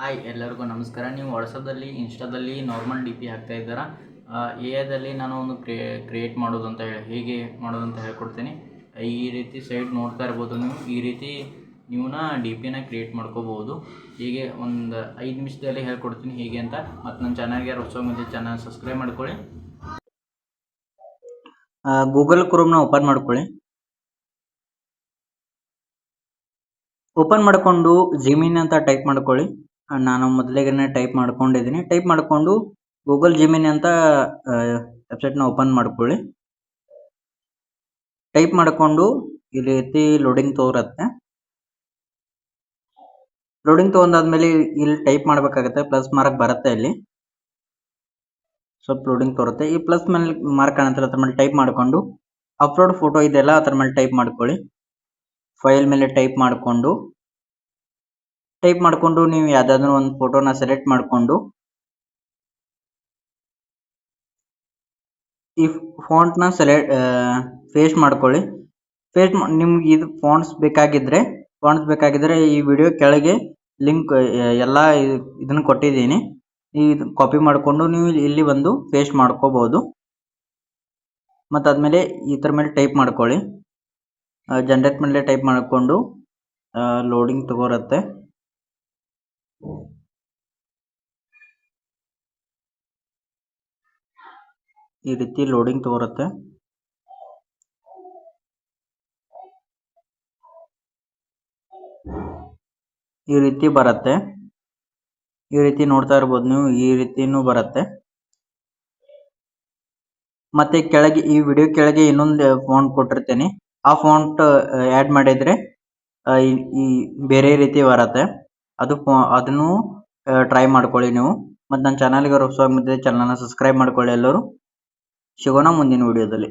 Hi ಎಲ್ಲರಿಗೂ ನಮಸ್ಕಾರ. ನೀವು ವಾಟ್ಸಪ್ಪಲ್ಲಿ ಇನ್ಸ್ಟಾದಲ್ಲಿ ನಾರ್ಮಲ್ ಡಿ ಪಿ ಹಾಕ್ತಾ ಇದ್ದೀರಾ. ಎದಲ್ಲಿ ನಾನು ಒಂದು ಕ್ರಿಯೇಟ್ ಮಾಡೋದು ಹೇಗೆ ಮಾಡೋದು ಅಂತ ಹೇಳ್ಕೊಡ್ತೀನಿ. ಈ ರೀತಿ ಸೈಟ್ ನೋಡ್ತಾ ಇರ್ಬೋದು ನೀವು. ಈ ರೀತಿ ನೀವನ್ನ ಡಿ ಪಿನ ಕ್ರಿಯೇಟ್ ಮಾಡ್ಕೋಬೋದು. ಹೀಗೆ ಒಂದು 5 ನಿಮಿಷದಲ್ಲಿ ಹೇಳ್ಕೊಡ್ತೀನಿ ಹೇಗೆ ಅಂತ. ಮತ್ತು ನನ್ನ ಚಾನಲ್ಗೆ ಹೊಸ ಮುಂದೆ ಚಾನಲ್ ಸಬ್ಸ್ಕ್ರೈಬ್ ಮಾಡ್ಕೊಳ್ಳಿ. ಗೂಗಲ್ ಕ್ರೋಮ್ನ ಓಪನ್ ಮಾಡ್ಕೊಳ್ಳಿ. ಓಪನ್ ಮಾಡಿಕೊಂಡು ಜಿಮಿನ್ ಅಂತ ಟೈಪ್ ಮಾಡ್ಕೊಳ್ಳಿ. ನಾನು ಮೊದಲಿಗೆ ಟೈಪ್ ಮಾಡ್ಕೊಂಡಿದ್ದೀನಿ. ಟೈಪ್ ಮಾಡಿಕೊಂಡು ಗೂಗಲ್ ಜಿಮಿನಿ ಅಂತ ವೆಬ್ಸೈಟ್ನ ಓಪನ್ ಮಾಡ್ಕೊಳ್ಳಿ. ಟೈಪ್ ಮಾಡಿಕೊಂಡು ಈ ರೀತಿ ಲೋಡಿಂಗ್ ತೋರುತ್ತೆ. ಲೋಡಿಂಗ್ ತೊಗೊಂಡಾದ್ಮೇಲೆ ಇಲ್ಲಿ ಟೈಪ್ ಮಾಡಬೇಕಾಗುತ್ತೆ. ಪ್ಲಸ್ ಮಾರ್ಕ್ ಬರುತ್ತೆ. ಇಲ್ಲಿ ಸ್ವಲ್ಪ ಲೋಡಿಂಗ್ ತೋರುತ್ತೆ. ಈ ಪ್ಲಸ್ ಮೇಲೆ ಮಾರ್ಕ್ ಕಾಣುತ್ತೆ, ಅದ್ರ ಮೇಲೆ ಟೈಪ್ ಮಾಡಿಕೊಂಡು ಅಪ್ಲೋಡ್ ಫೋಟೋ ಇದೆಯಲ್ಲ ಅದ್ರ ಮೇಲೆ ಟೈಪ್ ಮಾಡ್ಕೊಳ್ಳಿ. ಫೈಲ್ ಮೇಲೆ ಟೈಪ್ ಮಾಡಿಕೊಂಡು ನೀವು ಯಾವುದಾದ್ರೂ ಒಂದು ಫೋಟೋನ ಸೆಲೆಕ್ಟ್ ಮಾಡಿಕೊಂಡು ಈ ಫಾಂಟ್ನ ಪೇಸ್ಟ್ ಮಾಡ್ಕೊಳ್ಳಿ. ನಿಮ್ಗೆ ಇದು ಫಾಂಟ್ಸ್ ಬೇಕಾಗಿದ್ರೆ ಈ ವಿಡಿಯೋ ಕೆಳಗೆ ಲಿಂಕ್ ಎಲ್ಲ ಇದನ್ನು ಕೊಟ್ಟಿದ್ದೀನಿ. ಇದು ಕಾಪಿ ಮಾಡಿಕೊಂಡು ನೀವು ಇಲ್ಲಿ ಬಂದು ಪೇಸ್ಟ್ ಮಾಡ್ಕೋಬಹುದು. ಮತ್ತು ಆದಮೇಲೆ ಇದ್ರ ಮೇಲೆ ಟೈಪ್ ಮಾಡ್ಕೊಳ್ಳಿ. ಜನರೇಟ್ ಮೇಲೆ ಟೈಪ್ ಮಾಡಿಕೊಂಡು ಲೋಡಿಂಗ್ ತಗೋರುತ್ತೆ. ಈ ರೀತಿ ಲೋಡಿಂಗ್ ತಗೋರುತ್ತೆ. ಈ ರೀತಿ ಬರುತ್ತೆ. ಈ ರೀತಿ ನೋಡ್ತಾ ಇರ್ಬೋದು ನೀವು. ಈ ರೀತಿನೂ ಬರುತ್ತೆ. ಮತ್ತೆ ಕೆಳಗೆ ಈ ವಿಡಿಯೋ ಕೆಳಗೆ ಇನ್ನೊಂದು ಫಾಂಟ್ ಕೊಟ್ಟಿರ್ತೇನೆ. ಆ ಫಾಂಟ್ ಆ್ಯಡ್ ಮಾಡಿದ್ರೆ ಈ ಬೇರೆ ರೀತಿ ಬರುತ್ತೆ. ಅದನ್ನು ಟ್ರೈ ಮಾಡ್ಕೊಳ್ಳಿ ನೀವು. ಮತ್ತು ನನ್ನ ಚಾನಲ್ಗೆ ಹೊಸದಾಗಿ ಚಾನಲ್ನ ಸಬ್ಸ್ಕ್ರೈಬ್ ಮಾಡ್ಕೊಳ್ಳಿ ಎಲ್ಲರೂ. ಸಿಗೋಣ ಮುಂದಿನ ವಿಡಿಯೋದಲ್ಲಿ.